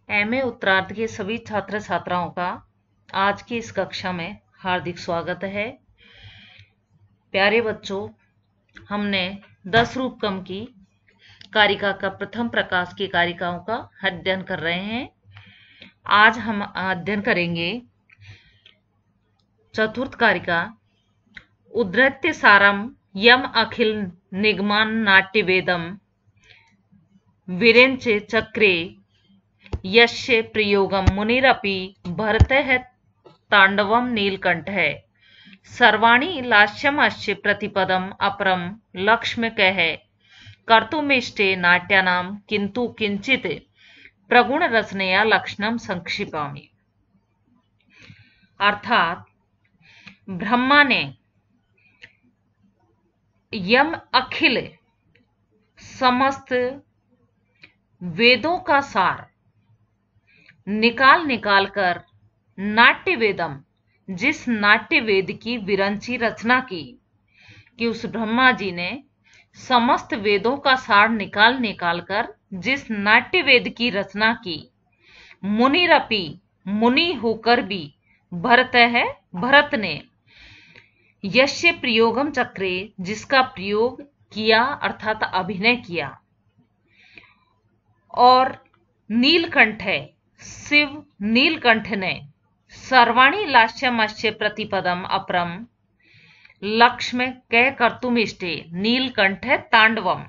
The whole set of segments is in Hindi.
एमए उत्तरार्ध के सभी छात्र छात्राओं का आज की इस कक्षा में हार्दिक स्वागत है। प्यारे बच्चों, हमने 10 रूपकम की कारिका का प्रथम प्रकाश की कारिकाओं का अध्ययन कर रहे हैं। आज हम अध्ययन करेंगे चतुर्थ कारिका उद्धृत्य सारम यम अखिल निगमान नाट्य वेदम विरेंच चक्रे यस्य प्रयोगम मुनिरपि भरतः तांडवम नीलकंठ है सर्वाणि लास्यमस्य प्रतिपदम अपरम लक्ष्म कह कर्तुमिष्टे नाट्यानां किंतु किंचित प्रगुण रचनया लक्षणम संक्षिपामि। अर्थात ब्रह्मा ने यम अखिल समस्त वेदों का सार निकाल कर नाट्य वेदम, जिस नाट्य वेद की विरंची रचना की, कि उस ब्रह्मा जी ने समस्त वेदों का सार निकाल कर जिस नाट्य वेद की रचना की, मुनिरपि मुनि होकर भी भरत ने यस्य प्रयोगम चक्रे, जिसका प्रयोग किया अर्थात अभिनय किया, और नीलकंठ है शिव नीलकंठ ने सर्वाणि लास्यमस्य प्रतिपदम अपरम लक्ष्म कह कर्तुमिष्टे, नीलकंठ है तांडवम,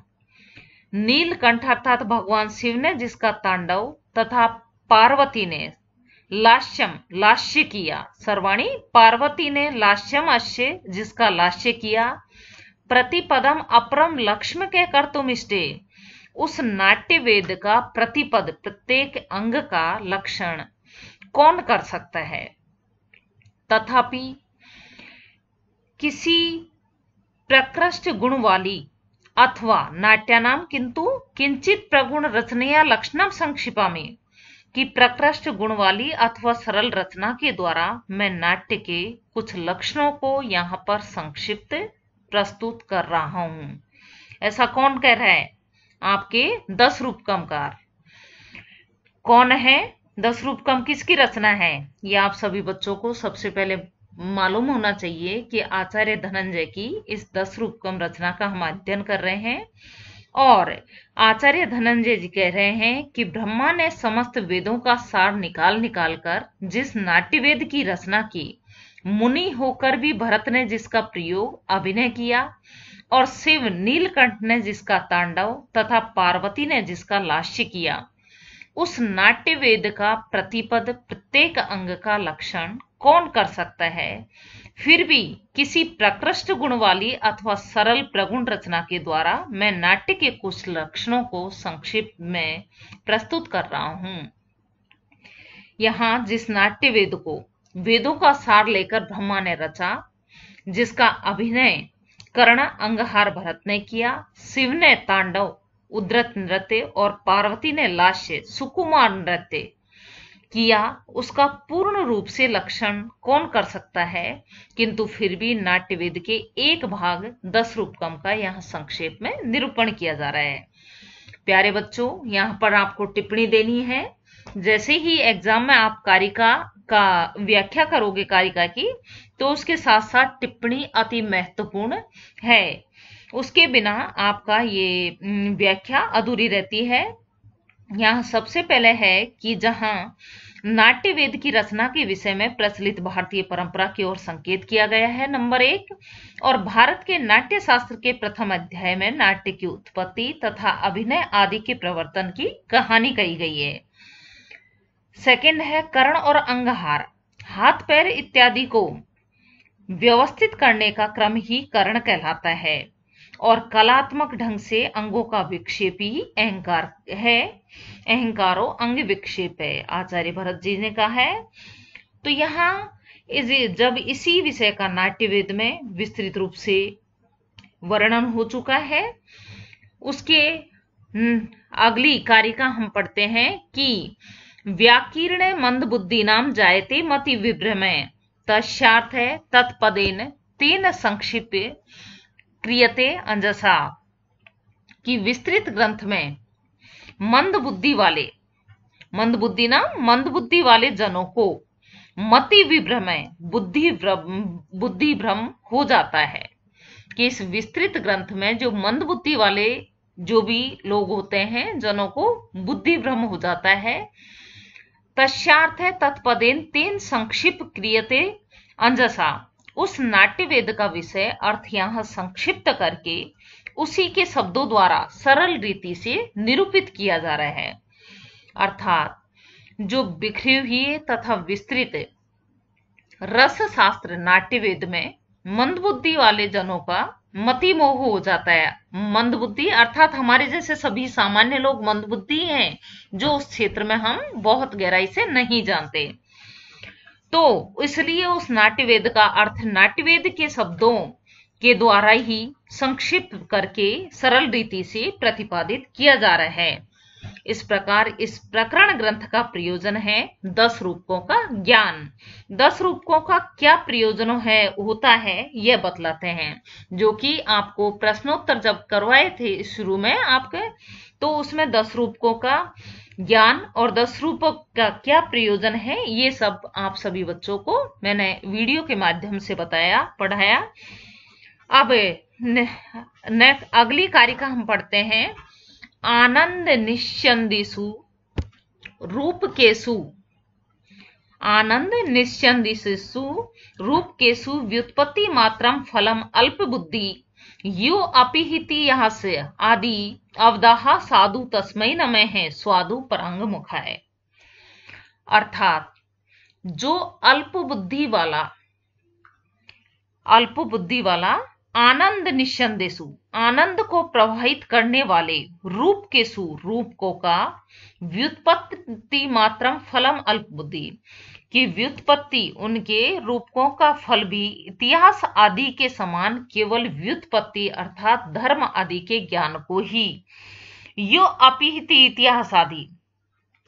नीलकंठ अर्थात भगवान शिव ने जिसका तांडव तथा पार्वती ने लास्य किया, सर्वाणी पार्वती ने लास्यम अस्य जिसका लास्य किया, प्रतिपदम अपरम लक्ष्म कह कर्तुमिष्टे, उस नाट्य वेद का प्रतिपद प्रत्येक अंग का लक्षण कौन कर सकता है। तथापि किसी प्रकृष्ट गुण वाली अथवा नाट्यानाम किंतु किंचित प्रगुण रचनया लक्षणम संक्षिपा में, कि प्रकृष्ट गुण वाली अथवा सरल रचना के द्वारा मैं नाट्य के कुछ लक्षणों को यहाँ पर संक्षिप्त प्रस्तुत कर रहा हूं। ऐसा कौन कह रहा है? आपके 10 रूपकमकार कौन है? 10 रूपकम किसकी रचना है? ये आप सभी बच्चों को सबसे पहले मालूम होना चाहिए कि आचार्य धनंजय की इस 10 रूपकम रचना का हम अध्ययन कर रहे हैं। और आचार्य धनंजय जी कह रहे हैं कि ब्रह्मा ने समस्त वेदों का सार निकाल कर जिस नाट्य वेद की रचना की, मुनि होकर भी भरत ने जिसका प्रयोग अभिनय किया, और शिव नीलकंठ ने जिसका तांडव तथा पार्वती ने जिसका लास्य किया, उस नाट्य वेद का प्रतिपद प्रत्येक अंग का लक्षण कौन कर सकता है। फिर भी किसी प्रकृष्ट गुण वाली अथवा सरल प्रगुण रचना के द्वारा मैं नाट्य के कुछ लक्षणों को संक्षिप्त में प्रस्तुत कर रहा हूं। यहां जिस नाट्य वेद को वेदों का सार लेकर ब्रह्मा ने रचा, जिसका अभिनय कर्ण अंगहार भरत ने किया, शिव ने तांडव उद्धृत नृत्य और पार्वती ने लास्य सुकुमार नृत्य किया, उसका पूर्ण रूप से लक्षण कौन कर सकता है। किंतु फिर भी नाट्यवेद के एक भाग 10 रूपकम का यहाँ संक्षेप में निरूपण किया जा रहा है। प्यारे बच्चों, यहाँ पर आपको टिप्पणी देनी है। जैसे ही एग्जाम में आप कारिका का व्याख्या करोगे कारिका की, तो उसके साथ साथ टिप्पणी अति महत्वपूर्ण है। उसके बिना आपका ये व्याख्या अधूरी रहती है। यहाँ सबसे पहले है कि जहां नाट्य वेद की रचना के विषय में प्रचलित भारतीय परंपरा की ओर संकेत किया गया है, नंबर 1, और भारत के नाट्य शास्त्र के प्रथम अध्याय में नाट्य की उत्पत्ति तथा अभिनय आदि के प्रवर्तन की कहानी कही गई है। सेकंड है कर्ण और अंगहार, हाथ पैर इत्यादि को व्यवस्थित करने का क्रम ही कर्ण कहलाता है, और कलात्मक ढंग से अंगों का विक्षेप ही अहंकार है। अहंकारो अंग विक्षेप है, आचार्य भरत जी ने कहा है। तो यहाँ जब इसी विषय का नाट्यवेद में विस्तृत रूप से वर्णन हो चुका है, उसके अगली कारिका हम पढ़ते हैं कि व्याकीर्ण मंद बुद्धि नाम जायते मति विभ्रमय, तस्यार्थ है तत्पदेन तेन संक्षिप्त क्रियते अंजसा, कि विस्तृत ग्रंथ में मंद बुद्धि वाले मंदबुद्धि नाम मंदबुद्धि वाले जनों को मति विभ्रम बुद्धि भ्रम हो जाता है कि इस विस्तृत ग्रंथ में जो मंदबुद्धि वाले जो भी लोग होते हैं जनों को बुद्धि भ्रम हो जाता है। तस्यार्थ है तत्पदेन तेन संक्षिप्त क्रियते अंजसा, उस नाट्य वेद का विषय अर्थ यहां संक्षिप्त करके उसी के शब्दों द्वारा सरल रीति से निरूपित किया जा रहा है। अर्थात जो बिखरी हुई तथा विस्तृत रस शास्त्र नाट्य वेद में मंदबुद्धि वाले जनों का मति मोह हो जाता है। मंदबुद्धि अर्थात हमारे जैसे सभी सामान्य लोग मंदबुद्धि हैं, जो उस क्षेत्र में हम बहुत गहराई से नहीं जानते। तो इसलिए उस नाट्यवेद का अर्थ नाट्यवेद के शब्दों के द्वारा ही संक्षिप्त करके सरल रीति से प्रतिपादित किया जा रहा है। इस प्रकार इस प्रकरण ग्रंथ का प्रयोजन है 10 रूपकों का ज्ञान। 10 रूपकों का क्या प्रयोजन होता है यह बतलाते हैं, जो कि आपको प्रश्नोत्तर जब करवाए थे शुरू में आपके, तो उसमें 10 रूपकों का ज्ञान और 10 रूपकों का क्या प्रयोजन है ये सब आप सभी बच्चों को मैंने वीडियो के माध्यम से बताया, पढ़ाया। अब अगली कारिका हम पढ़ते हैं। आनंद निश्चंदिसु रूप केसु, आनंद निश्चंदिसु रूप केसु व्युत्पत्ति मात्रम फलम अल्प बुद्धि यो अपिहिति यहां से आदि अवदाहा साधु तस्मै नमः है स्वादु परांग मुखाय। अर्थात जो अल्प बुद्धि वाला आनंद निश्चंदेसु आनंद को प्रवाहित करने वाले रूप केसु रूपकों का व्युत्पत्ति मात्रम फलम अल्प बुद्धि की व्युत्पत्ति उनके रूपकों का फल भी इतिहास आदि के समान केवल व्युत्पत्ति अर्थात धर्म आदि के ज्ञान को ही, यो अपिहिति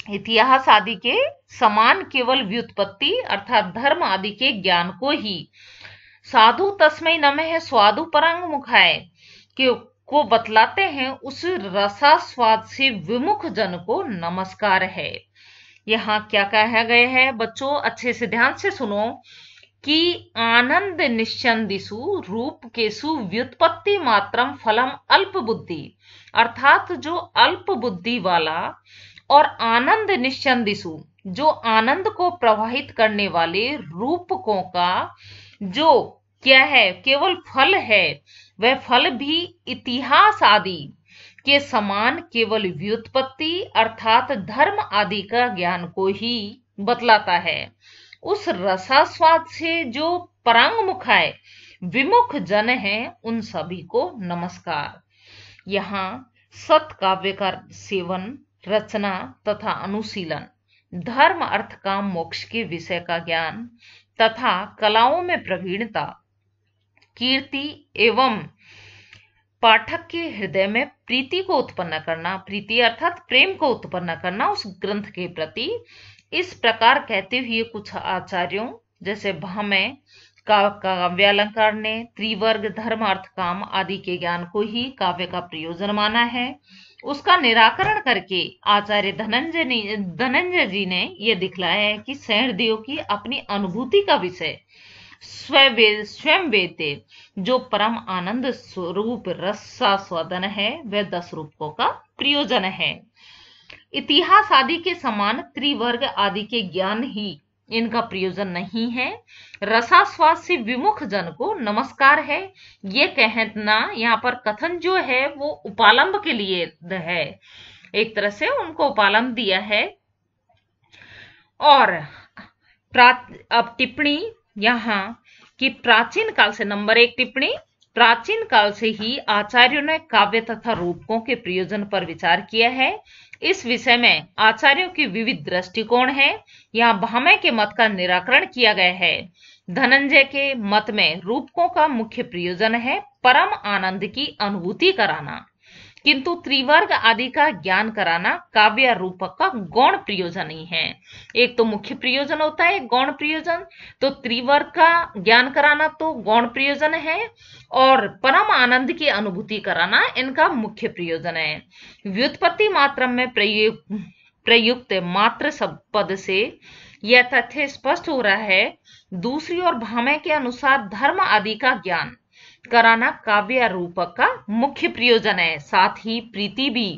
इतिहास आदि के समान केवल व्युत्पत्ति अर्थात धर्म आदि के ज्ञान को ही, साधु तस्मै नमः स्वादु परांग मुखाय को बतलाते हैं उस रसास्वाद से विमुख जन को नमस्कार है। यहाँ क्या कहा गया है बच्चों, अच्छे से ध्यान से सुनो कि आनंद निश्चंदिसु रूप केसु व्युत्पत्ति मात्रम फलम अल्प बुद्धि, अर्थात जो अल्प बुद्धि वाला और आनंद निश्चंदिसु जो आनंद को प्रवाहित करने वाले रूपकों का जो क्या है केवल फल है, वह फल भी इतिहास आदि के समान केवल व्युत्पत्ति अर्थात धर्म आदि का ज्ञान को ही बतलाता है। उस रसास्वाद से जो परांग मुखाय विमुख जन है उन सभी को नमस्कार। यहाँ सत काव्य का सेवन, रचना तथा अनुशीलन, धर्म अर्थ काम मोक्ष के विषय का ज्ञान तथा कलाओं में प्रवीणता, कीर्ति एवं पाठक के हृदय में प्रीति को उत्पन्न करना, प्रीति अर्थात प्रेम को उत्पन्न करना उस ग्रंथ के प्रति। इस प्रकार कहते हुए कुछ आचार्यों जैसे भामह काव्यालंकार ने त्रिवर्ग धर्म अर्थ काम आदि के ज्ञान को ही काव्य का प्रयोजन माना है। उसका निराकरण करके आचार्य धनंजय जी ने यह दिखलाया है कि सहृदयों की अपनी अनुभूति का विषय स्वयं वेद्य जो परम आनंद स्वरूप रसास्वादन है वह 10 रूपकों का प्रयोजन है। इतिहास आदि के समान त्रिवर्ग आदि के ज्ञान ही इनका प्रयोजन नहीं है। रसास्वाद से विमुख जन को नमस्कार है। ये कहना यहाँ पर कथन जो है वो उपालंब के लिए है, एक तरह से उनको उपालंब दिया है। और अब टिप्पणी यहाँ कि प्राचीन काल से नंबर 1 टिप्पणी, प्राचीन काल से ही आचार्यों ने काव्य तथा रूपकों के प्रयोजन पर विचार किया है। इस विषय में आचार्यों के विविध दृष्टिकोण है। यहाँ भामह के मत का निराकरण किया गया है। धनंजय के मत में रूपकों का मुख्य प्रयोजन है परम आनंद की अनुभूति कराना, किंतु त्रिवर्ग आदि का ज्ञान कराना काव्य रूपक का गौण प्रयोजन ही है। एक तो मुख्य प्रयोजन होता है गौण प्रयोजन, तो त्रिवर्ग का ज्ञान कराना तो गौण प्रयोजन है और परम आनंद की अनुभूति कराना इनका मुख्य प्रयोजन है। व्युत्पत्ति मात्र में प्रयुक्त मात्र पद से यह तथ्य स्पष्ट हो रहा है। दूसरी ओर भामह के अनुसार धर्म आदि का ज्ञान कराना काव्य या रूपक का मुख्य प्रयोजन है। साथ ही प्रीति भी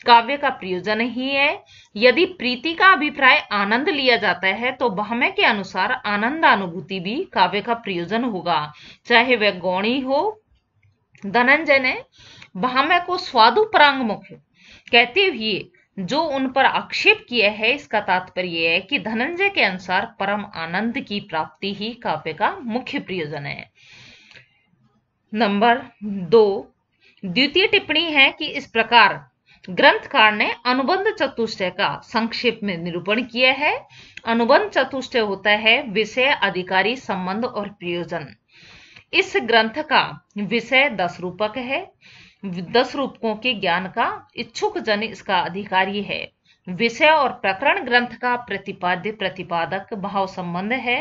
काव्य का प्रयोजन ही है। यदि प्रीति का अभिप्राय आनंद लिया जाता है तो भामह के अनुसार आनंदानुभूति भी काव्य का प्रयोजन होगा, चाहे वह गौणी हो। धनंजय ने भामह को स्वादुपरांगमुख कहते हुए जो उन पर आक्षेप किया है, इसका तात्पर्य है कि धनंजय के अनुसार परम आनंद की प्राप्ति ही काव्य का मुख्य प्रयोजन है। नंबर 2, द्वितीय टिप्पणी है कि इस प्रकार ग्रंथकार ने अनुबंध चतुष्टय का संक्षेप में निरूपण किया है। अनुबंध चतुष्टय होता है विषय, अधिकारी, संबंध और प्रयोजन। इस ग्रंथ का विषय 10 रूपक है। 10 रूपकों के ज्ञान का इच्छुक जन इसका अधिकारी है। विषय और प्रकरण ग्रंथ का प्रतिपाद्य प्रतिपादक भाव संबंध है,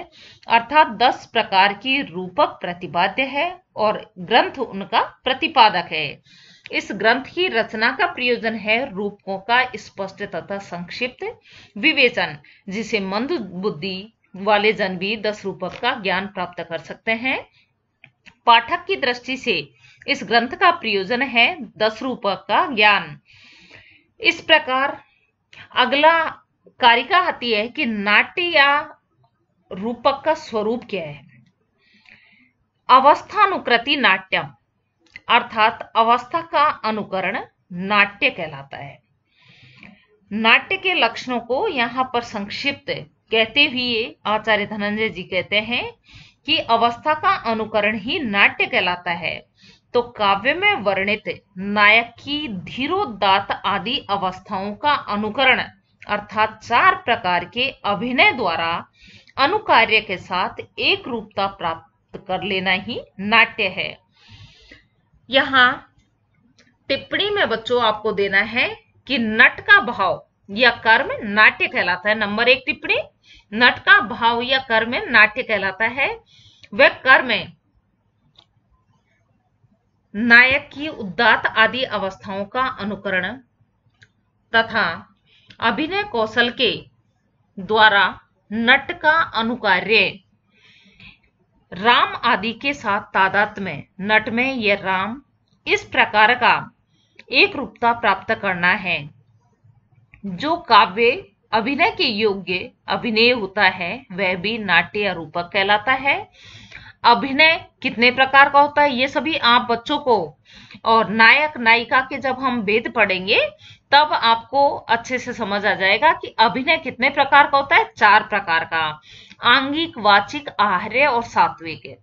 अर्थात 10 प्रकार की रूपक प्रतिपाद्य है और ग्रंथ उनका प्रतिपादक है। इस ग्रंथ की रचना का प्रयोजन है रूपकों का स्पष्ट तथा संक्षिप्त विवेचन, जिसे मंद बुद्धि वाले जन भी 10 रूपक का ज्ञान प्राप्त कर सकते हैं। पाठक की दृष्टि से इस ग्रंथ का प्रयोजन है 10 रूपक का ज्ञान। इस प्रकार अगला कारिका आती है कि नाट्य या रूपक का स्वरूप क्या है। अवस्थानुकृति नाट्यम, अर्थात अवस्था का अनुकरण नाट्य कहलाता है। नाट्य के लक्षणों को यहाँ पर संक्षिप्त कहते हुए आचार्य धनंजय जी कहते हैं कि अवस्था का अनुकरण ही नाट्य कहलाता है। तो काव्य में वर्णित नायक की धीरोदात्त आदि अवस्थाओं का अनुकरण अर्थात 4 प्रकार के अभिनय द्वारा अनुकार्य के साथ एक रूपता प्राप्त कर लेना ही नाट्य है। यहाँ टिप्पणी में बच्चों आपको देना है कि नट का भाव या कर्म नाट्य कहलाता है। नंबर 1 टिप्पणी, नट का भाव या कर्म नाट्य कहलाता है। वह कर्म नायक की उदात्त आदि अवस्थाओं का अनुकरण तथा अभिनय कौशल के द्वारा नट का अनुकार्य राम आदि के साथ तादात्म्य में नट में यह राम इस प्रकार का एक रूपता प्राप्त करना है। जो काव्य अभिनय के योग्य अभिनय होता है वह भी नाट्य या रूपक कहलाता है। अभिनय कितने प्रकार का होता है ये सभी आप बच्चों को और नायक नायिका के जब हम भेद पढ़ेंगे तब आपको अच्छे से समझ आ जाएगा कि अभिनय कितने प्रकार का होता है। 4 प्रकार का, आंगिक, वाचिक, आहार्य और सात्विक।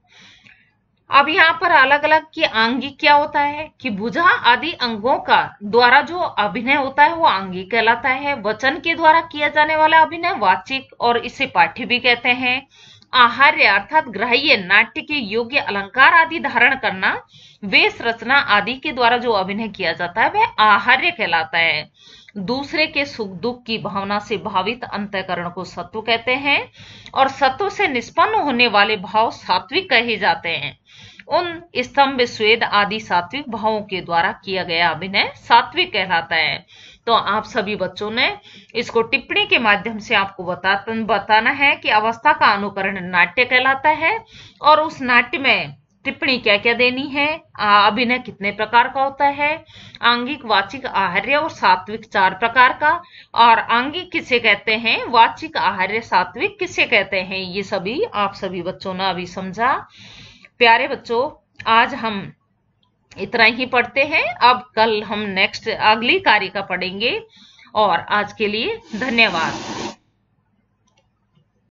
अब यहाँ पर अलग अलग कि आंगिक क्या होता है कि भुजा आदि अंगों का द्वारा जो अभिनय होता है वो आंगिक कहलाता है। वचन के द्वारा किया जाने वाला अभिनय वाचिक और इसे पाठ्य भी कहते हैं। आहार्य अर्थात ग्राह्य नाट्य के योग्य अलंकार आदि धारण करना, वेश रचना आदि के द्वारा जो अभिनय किया जाता है वह आहार्य कहलाता है। दूसरे के सुख दुख की भावना से भावित अंतःकरण को सत्व कहते हैं और सत्व से निष्पन्न होने वाले भाव सात्विक कहे जाते हैं। उन स्तंभ स्वेद आदि सात्विक भावों के द्वारा किया गया अभिनय सात्विक कहलाता है। तो आप सभी बच्चों ने इसको टिप्पणी के माध्यम से आपको बताना है कि अवस्था का अनुकरण नाट्य कहलाता है और उस नाट्य में टिप्पणी क्या क्या देनी है। अभिनय कितने प्रकार का होता है, आंगिक, वाचिक, आहार्य और सात्विक 4 प्रकार का। और आंगिक किसे कहते हैं, वाचिक, आहार्य, सात्विक किसे कहते हैं, ये सभी आप सभी बच्चों ने अभी समझा। प्यारे बच्चों, आज हम इतना ही पढ़ते हैं। अब कल हम नेक्स्ट अगली कारिका पढ़ेंगे और आज के लिए धन्यवाद।